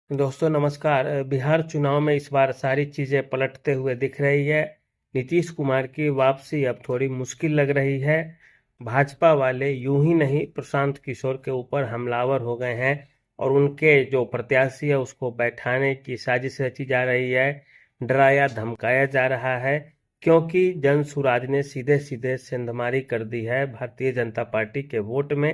दोस्तों नमस्कार। बिहार चुनाव में इस बार सारी चीज़ें पलटते हुए दिख रही है। नीतीश कुमार की वापसी अब थोड़ी मुश्किल लग रही है। भाजपा वाले यूं ही नहीं प्रशांत किशोर के ऊपर हमलावर हो गए हैं और उनके जो प्रत्याशी है उसको बैठाने की साजिश रची जा रही है, डराया धमकाया जा रहा है। क्योंकि जनसुराज ने सीधे सीधे सेंधमारी कर दी है भारतीय जनता पार्टी के वोट में।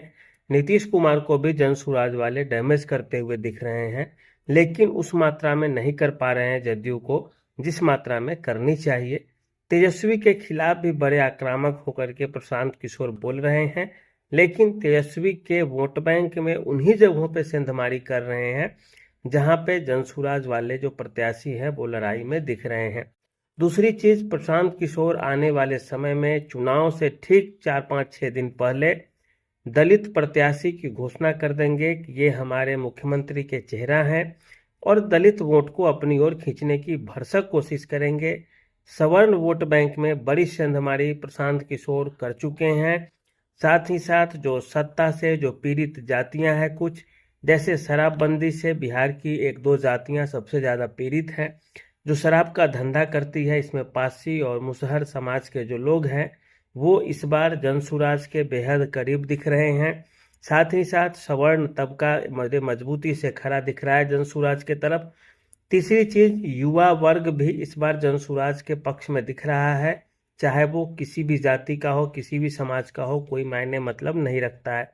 नीतीश कुमार को भी जनसुराज वाले डैमेज करते हुए दिख रहे हैं, लेकिन उस मात्रा में नहीं कर पा रहे हैं जदयू को जिस मात्रा में करनी चाहिए। तेजस्वी के खिलाफ भी बड़े आक्रामक होकर के प्रशांत किशोर बोल रहे हैं, लेकिन तेजस्वी के वोट बैंक में उन्हीं जगहों पे सेंधमारी कर रहे हैं जहां पे जनसुराज वाले जो प्रत्याशी हैं वो लड़ाई में दिख रहे हैं। दूसरी चीज, प्रशांत किशोर आने वाले समय में चुनाव से ठीक 4-5-6 दिन पहले दलित प्रत्याशी की घोषणा कर देंगे कि ये हमारे मुख्यमंत्री के चेहरा हैं और दलित वोट को अपनी ओर खींचने की भरसक कोशिश करेंगे। सवर्ण वोट बैंक में बड़ी सेंधमारी प्रशांत किशोर कर चुके हैं। साथ ही साथ जो सत्ता से जो पीड़ित जातियां हैं, कुछ जैसे शराबबंदी से बिहार की 1-2 जातियां सबसे ज्यादा पीड़ित हैं, जो शराब का धंधा करती है। इसमें पारसी और मुसहर समाज के जो लोग हैं वो इस बार जनसुराज के बेहद करीब दिख रहे हैं। साथ ही साथ सवर्ण तबका मजबूती से खड़ा दिख रहा है जनसुराज के तरफ। तीसरी चीज, युवा वर्ग भी इस बार जनसुराज के पक्ष में दिख रहा है, चाहे वो किसी भी जाति का हो, किसी भी समाज का हो, कोई मायने मतलब नहीं रखता है।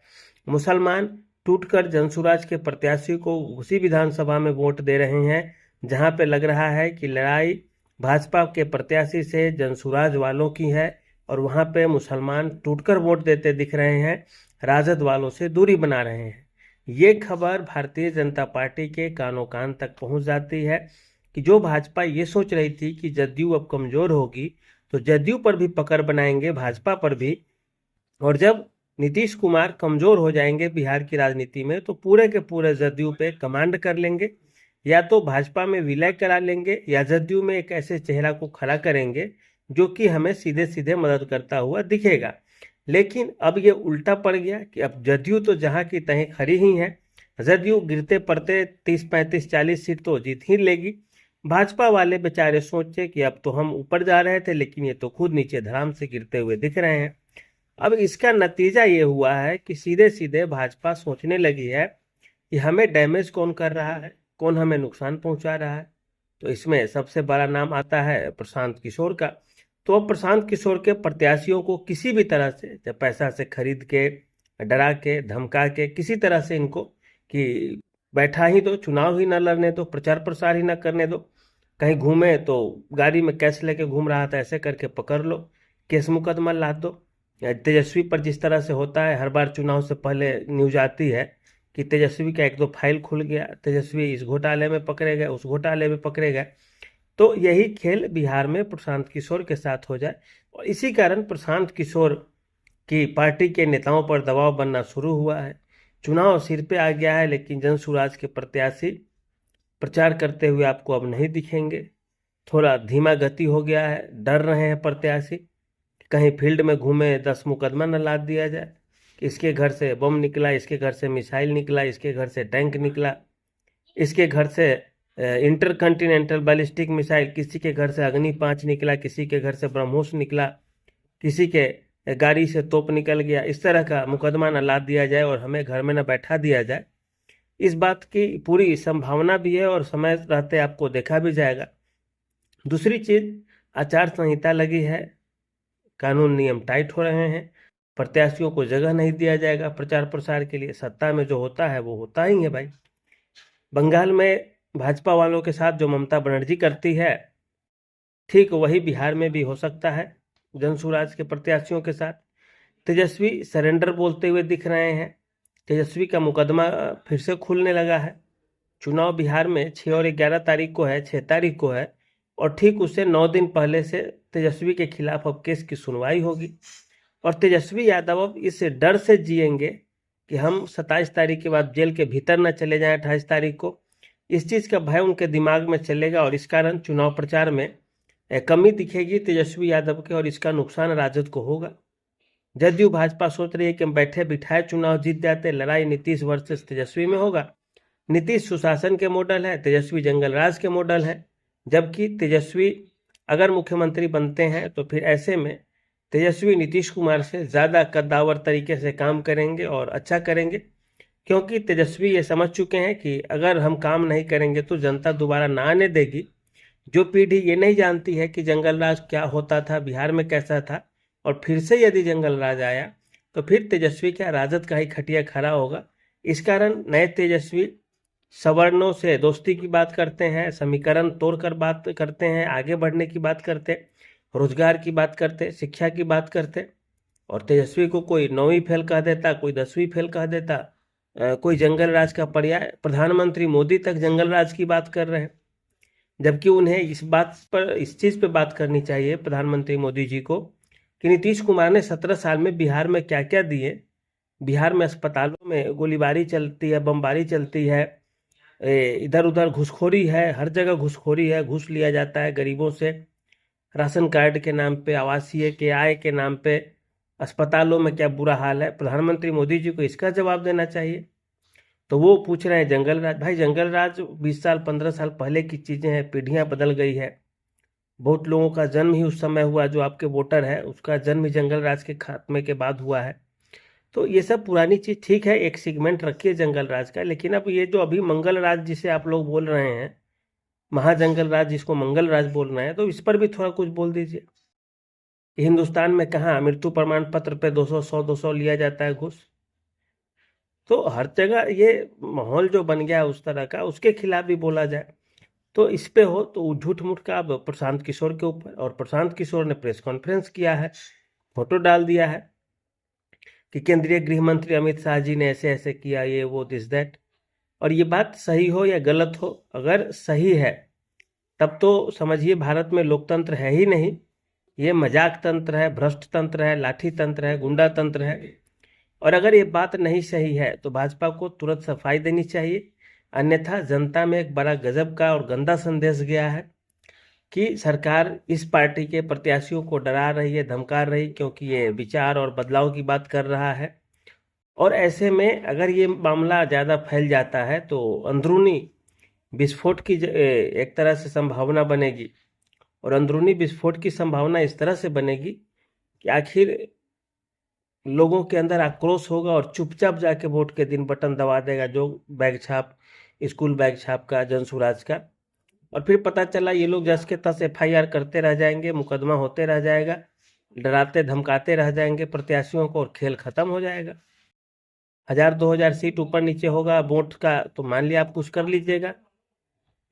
मुसलमान टूटकर जनसुराज के प्रत्याशी को उसी विधानसभा में वोट दे रहे हैं जहां पे लग रहा है कि लड़ाई भाजपा के प्रत्याशी से जनसुराज वालों की है, और वहां पे मुसलमान टूटकर वोट देते दिख रहे हैं, राजद वालों से दूरी बना रहे हैं। ये खबर भारतीय जनता पार्टी के कानों कान तक पहुंच जाती है कि जो भाजपा ये सोच रही थी कि जदयू अब कमजोर होगी तो जदयू पर भी पकड़ बनाएंगे, भाजपा पर भी, और जब नीतीश कुमार कमजोर हो जाएंगे बिहार की राजनीति में तो पूरे के पूरे जदयू पे कमांड कर लेंगे, या तो भाजपा में विलय करा लेंगे या जदयू में एक ऐसे चेहरा को खड़ा करेंगे जो कि हमें सीधे सीधे मदद करता हुआ दिखेगा। लेकिन अब ये उल्टा पड़ गया कि अब जदयू तो जहां की तहीं खड़ी ही है, जदयू गिरते पड़ते 30-35-40 सीट तो जीत ही लेगी। भाजपा वाले बेचारे सोचे कि अब तो हम ऊपर जा रहे थे लेकिन ये तो खुद नीचे धड़ाम से गिरते हुए दिख रहे हैं। अब इसका नतीजा ये हुआ है कि सीधे सीधे भाजपा सोचने लगी है कि हमें डैमेज कौन कर रहा है, कौन हमें नुकसान पहुंचा रहा है। तो इसमें सबसे बड़ा नाम आता है प्रशांत किशोर का। तो अब प्रशांत किशोर के प्रत्याशियों को किसी भी तरह से, चाहे पैसा से खरीद के, डरा के, धमका के, किसी तरह से इनको कि बैठा ही दो, चुनाव ही ना लड़ने दो, प्रचार प्रसार ही ना करने दो, कहीं घूमे तो गाड़ी में कैश लेके घूम रहा था ऐसे करके पकड़ लो, केस मुकदमा लाद दो। तेजस्वी पर जिस तरह से होता है, हर बार चुनाव से पहले न्यूज आती है कि तेजस्वी का 1-2 फाइल खुल गया, तेजस्वी इस घोटाले में पकड़े गए, उस घोटाले में पकड़े गए। तो यही खेल बिहार में प्रशांत किशोर के साथ हो जाए, और इसी कारण प्रशांत किशोर की पार्टी के नेताओं पर दबाव बनना शुरू हुआ है। चुनाव सिर पे आ गया है लेकिन जनसुराज के प्रत्याशी प्रचार करते हुए आपको अब नहीं दिखेंगे। थोड़ा धीमा गति हो गया है, डर रहे हैं प्रत्याशी, कहीं फील्ड में घूमे 10 मुकदमा न लाद दिया जाए कि इसके घर से बम निकला, इसके घर से मिसाइल निकला, इसके घर से टैंक निकला, इसके घर से इंटरकंटिनेंटल बैलिस्टिक मिसाइल, किसी के घर से अग्नि 5 निकला, किसी के घर से ब्रह्मोस निकला, किसी के गाड़ी से तोप निकल गया। इस तरह का मुकदमा न लाद दिया जाए और हमें घर में न बैठा दिया जाए, इस बात की पूरी संभावना भी है और समय रहते आपको देखा भी जाएगा। दूसरी चीज, आचार संहिता लगी है, कानून नियम टाइट हो रहे हैं, प्रत्याशियों को जगह नहीं दिया जाएगा प्रचार प्रसार के लिए। सत्ता में जो होता है वो होता ही है भाई। बंगाल में भाजपा वालों के साथ जो ममता बनर्जी करती है, ठीक वही बिहार में भी हो सकता है जनसुराज के प्रत्याशियों के साथ। तेजस्वी सरेंडर बोलते हुए दिख रहे हैं, तेजस्वी का मुकदमा फिर से खुलने लगा है। चुनाव बिहार में 6 और 11 तारीख को है, 6 तारीख को है, और ठीक उससे 9 दिन पहले से तेजस्वी के खिलाफ अब केस की सुनवाई होगी। और तेजस्वी यादव अब इस डर से जिएंगे कि हम 27 तारीख के बाद जेल के भीतर न चले जाएं 28 तारीख को। इस चीज का भय उनके दिमाग में चलेगा और इस कारण चुनाव प्रचार में कमी दिखेगी तेजस्वी यादव के, और इसका नुकसान राजद को होगा। जदयू भाजपा सोच रही है कि हम बैठे बिठाए चुनाव जीत जाते, लड़ाई नीतीश वर्सेस तेजस्वी में होगा, नीतीश सुशासन के मॉडल है, तेजस्वी जंगल राज के मॉडल है। जबकि तेजस्वी अगर मुख्यमंत्री बनते हैं तो फिर ऐसे में तेजस्वी नीतीश कुमार से ज़्यादा कद्दावर तरीके से काम करेंगे और अच्छा करेंगे, क्योंकि तेजस्वी ये समझ चुके हैं कि अगर हम काम नहीं करेंगे तो जनता दोबारा ना आने देगी। जो पीढ़ी ये नहीं जानती है कि जंगल राज क्या होता था, बिहार में कैसा था, और फिर से यदि जंगल राज आया तो फिर तेजस्वी क्या राजद का ही खटिया खड़ा होगा। इस कारण नए तेजस्वी सवर्णों से दोस्ती की बात करते हैं, समीकरण तोड़कर बात करते हैं, आगे बढ़ने की बात करते, रोजगार की बात करते, शिक्षा की बात करते। और तेजस्वी को कोई 9वीं फेल कह देता, कोई 10वीं फेल कह देता, कोई जंगल राज का पर्याय, प्रधानमंत्री मोदी तक जंगल राज की बात कर रहे हैं। जबकि उन्हें इस चीज़ पे बात करनी चाहिए प्रधानमंत्री मोदी जी को कि नीतीश कुमार ने 17 साल में बिहार में क्या क्या दिए। बिहार में अस्पतालों में गोलीबारी चलती है, बमबारी चलती है, इधर उधर घूसखोरी है, हर जगह घूसखोरी है, घूस लिया जाता है गरीबों से, राशन कार्ड के नाम पे, आवासीय के आय के नाम पे, अस्पतालों में क्या बुरा हाल है। प्रधानमंत्री मोदी जी को इसका जवाब देना चाहिए। तो वो पूछ रहे हैं जंगल राज। भाई जंगल राज 20 साल 15 साल पहले की चीज़ें हैं, पीढ़ियां बदल गई है। बहुत लोगों का जन्म ही उस समय हुआ, जो आपके वोटर है उसका जन्म ही जंगल राज के खात्मे के बाद हुआ है। तो ये सब पुरानी चीज़ ठीक है, एक सेगमेंट रखिए जंगल राज का, लेकिन अब ये जो अभी मंगल राज जिसे आप लोग बोल रहे हैं, महाजंगल राज जिसको मंगल राज बोल रहे हैं, तो इस पर भी थोड़ा कुछ बोल दीजिए। हिंदुस्तान में कहाँ मृत्यु प्रमाण पत्र पे 200 लिया जाता है घूस। तो हर जगह ये माहौल जो बन गया है उस तरह का, उसके खिलाफ भी बोला जाए। तो इस पे हो तो झूठ मूठ का अब प्रशांत किशोर के ऊपर, और प्रशांत किशोर ने प्रेस कॉन्फ्रेंस किया है, फोटो डाल दिया है कि केंद्रीय गृह मंत्री अमित शाह जी ने ऐसे ऐसे किया, ये वो दिस दैट। और ये बात सही हो या गलत हो, अगर सही है तब तो समझिए भारत में लोकतंत्र है ही नहीं, ये मजाक तंत्र है, भ्रष्ट तंत्र है, लाठी तंत्र है, गुंडा तंत्र है। और अगर ये बात नहीं सही है तो भाजपा को तुरंत सफाई देनी चाहिए, अन्यथा जनता में एक बड़ा गजब का और गंदा संदेश गया है कि सरकार इस पार्टी के प्रत्याशियों को डरा रही है, धमका रही, क्योंकि ये विचार और बदलाव की बात कर रहा है। और ऐसे में अगर ये मामला ज़्यादा फैल जाता है तो अंदरूनी विस्फोट की एक तरह से संभावना बनेगी। और अंदरूनी विस्फोट की संभावना इस तरह से बनेगी कि आखिर लोगों के अंदर आक्रोश होगा और चुपचाप जाके वोट के दिन बटन दबा देगा, जो बैग छाप, स्कूल बैग छाप का, जनसुराज का। और फिर पता चला ये लोग जस के तस FIR करते रह जाएंगे, मुकदमा होते रह जाएगा, डराते धमकाते रह जाएंगे प्रत्याशियों को, और खेल खत्म हो जाएगा। 1000-2000 सीट ऊपर नीचे होगा वोट का तो मान लिया आप कुछ कर लीजिएगा,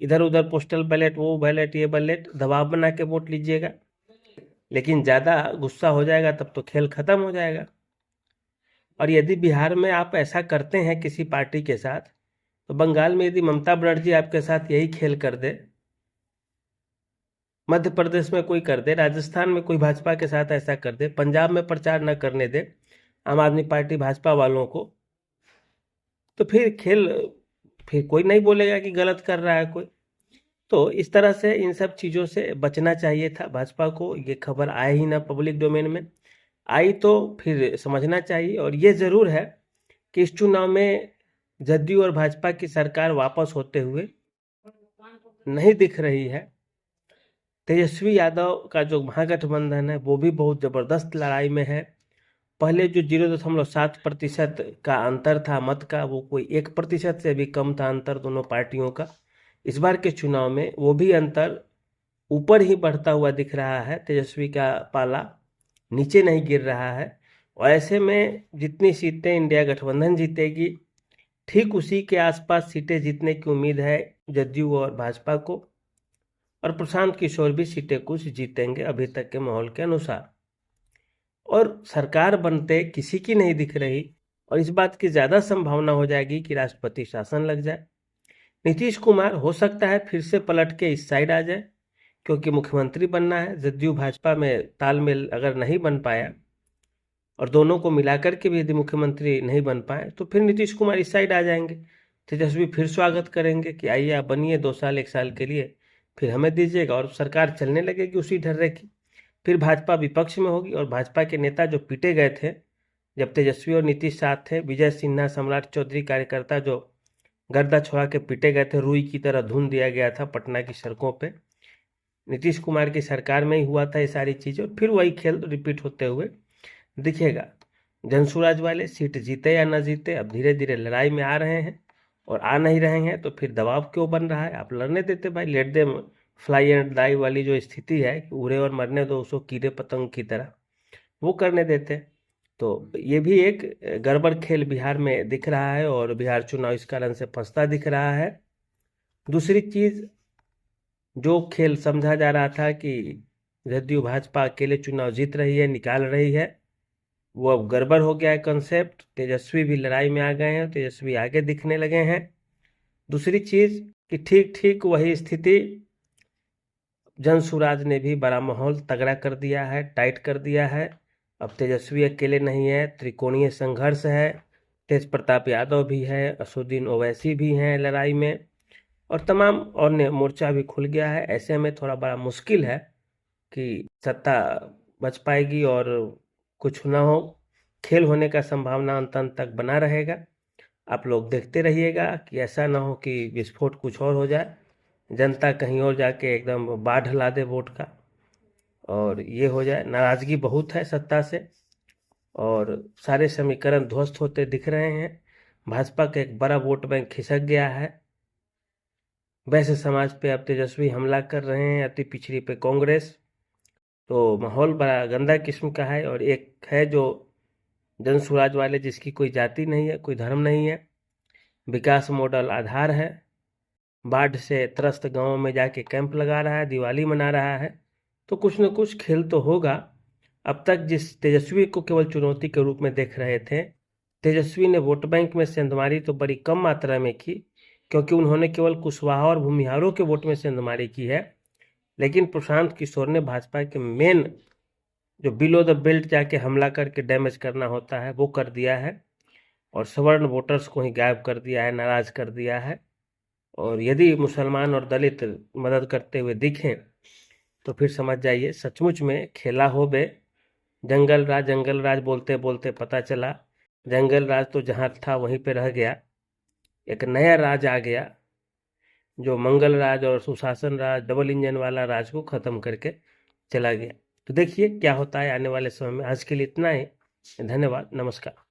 इधर उधर पोस्टल बैलेट, वो बैलेट, ये बैलेट, दबाव बना के वोट लीजिएगा। लेकिन ज़्यादा गुस्सा हो जाएगा तब तो खेल खत्म हो जाएगा। और यदि बिहार में आप ऐसा करते हैं किसी पार्टी के साथ, तो बंगाल में यदि ममता बनर्जी आपके साथ यही खेल कर दे, मध्य प्रदेश में कोई कर दे, राजस्थान में कोई भाजपा के साथ ऐसा कर दे, पंजाब में प्रचार न करने दे आम आदमी पार्टी भाजपा वालों को, तो फिर कोई नहीं बोलेगा कि गलत कर रहा है कोई। तो इस तरह से इन सब चीज़ों से बचना चाहिए था भाजपा को। ये खबर आए ही ना पब्लिक डोमेन में, आई तो फिर समझना चाहिए। और ये ज़रूर है कि इस चुनाव में जदयू और भाजपा की सरकार वापस होते हुए नहीं दिख रही है। तेजस्वी यादव का जो महागठबंधन है वो भी बहुत ज़बरदस्त लड़ाई में है। पहले जो 0.7% का अंतर था मत का, वो कोई 1% से भी कम था अंतर दोनों पार्टियों का। इस बार के चुनाव में वो भी अंतर ऊपर ही बढ़ता हुआ दिख रहा है, तेजस्वी का पाला नीचे नहीं गिर रहा है। और ऐसे में जितनी सीटें इंडिया गठबंधन जीतेगी, ठीक उसी के आसपास सीटें जीतने की उम्मीद है जदयू और भाजपा को। और प्रशांत किशोर भी सीटें कुछ जीतेंगे अभी तक के माहौल के अनुसार। और सरकार बनते किसी की नहीं दिख रही, और इस बात की ज़्यादा संभावना हो जाएगी कि राष्ट्रपति शासन लग जाए। नीतीश कुमार हो सकता है फिर से पलट के इस साइड आ जाए, क्योंकि मुख्यमंत्री बनना है। जदयू भाजपा में तालमेल अगर नहीं बन पाया और दोनों को मिलाकर के भी यदि मुख्यमंत्री नहीं बन पाए तो फिर नीतीश कुमार इस साइड आ जाएंगे। तेजस्वी फिर स्वागत करेंगे कि आइए आप बनिए 2 साल 1 साल के लिए, फिर हमें दीजिएगा, और सरकार चलने लगेगी उसी ढर्रे की। फिर भाजपा विपक्ष में होगी, और भाजपा के नेता जो पीटे गए थे जब तेजस्वी और नीतीश साथ थे, विजय सिन्हा, सम्राट चौधरी कार्यकर्ता जो गर्दा छुड़ा के पीटे गए थे, रुई की तरह धुन दिया गया था पटना की सड़कों पे। नीतीश कुमार की सरकार में ही हुआ था ये सारी चीज़ें, और फिर वही खेल रिपीट होते हुए दिखेगा। जनसुराज वाले सीट जीते या ना जीते, अब धीरे धीरे लड़ाई में आ रहे हैं, और आ नहीं रहे हैं तो फिर दबाव क्यों बन रहा है? आप लड़ने देते भाई, let they fly and die वाली जो स्थिति है कि उड़े और मरने दो उसको कीड़े पतंग की तरह, वो करने देते। तो ये भी एक गड़बड़ खेल बिहार में दिख रहा है, और बिहार चुनाव इस कारण से फंसता दिख रहा है। दूसरी चीज, जो खेल समझा जा रहा था कि जदयू भाजपा अकेले चुनाव जीत रही है, निकाल रही है, वो अब गड़बड़ हो गया है कंसेप्ट। तेजस्वी भी लड़ाई में आ गए हैं, तेजस्वी आगे दिखने लगे हैं। दूसरी चीज कि ठीक ठीक वही स्थिति जनसुराज ने भी बड़ा माहौल तगड़ा कर दिया है, टाइट कर दिया है। अब तेजस्वी अकेले नहीं है, त्रिकोणीय संघर्ष है, तेज प्रताप यादव भी है, असुद्दीन ओवैसी भी हैं लड़ाई में, और तमाम अन्य मोर्चा भी खुल गया है। ऐसे में थोड़ा बड़ा मुश्किल है कि सत्ता बच पाएगी और कुछ ना हो। खेल होने का संभावना अंत तक बना रहेगा। आप लोग देखते रहिएगा कि ऐसा ना हो कि विस्फोट कुछ और हो जाए, जनता कहीं और जाके एकदम बाढ़ ला दे वोट का, और ये हो जाए। नाराजगी बहुत है सत्ता से, और सारे समीकरण ध्वस्त होते दिख रहे हैं। भाजपा का एक बड़ा वोट बैंक खिसक गया है। वैसे समाज पे अब तेजस्वी हमला कर रहे हैं, अति पिछड़ी पे कांग्रेस। तो माहौल बड़ा गंदा किस्म का है। और एक है जो जनसुराज वाले, जिसकी कोई जाति नहीं है, कोई धर्म नहीं है, विकास मॉडल आधार है, बाढ़ से त्रस्त गांवों में जाके कैंप लगा रहा है, दिवाली मना रहा है। तो कुछ न कुछ खेल तो होगा। अब तक जिस तेजस्वी को केवल चुनौती के रूप में देख रहे थे, तेजस्वी ने वोट बैंक में सेंधमारी तो बड़ी कम मात्रा में की, क्योंकि उन्होंने केवल कुशवाहा और भूमिहारों के वोट में सेंधमारी की है। लेकिन प्रशांत किशोर ने भाजपा के मेन जो बिलो द बेल्ट जाके हमला करके डैमेज करना होता है वो कर दिया है, और सवर्ण वोटर्स को ही गायब कर दिया है, नाराज कर दिया है। और यदि मुसलमान और दलित मदद करते हुए दिखें तो फिर समझ जाइए सचमुच में खेला हो बे। जंगल राज बोलते बोलते पता चला जंगल राज तो जहाँ था वहीं पे रह गया। एक नया राज आ गया जो मंगल राज और सुशासन राज, डबल इंजन वाला राज को खत्म करके चला गया। तो देखिए क्या होता है आने वाले समय में। आज के लिए इतना ही, धन्यवाद, नमस्कार।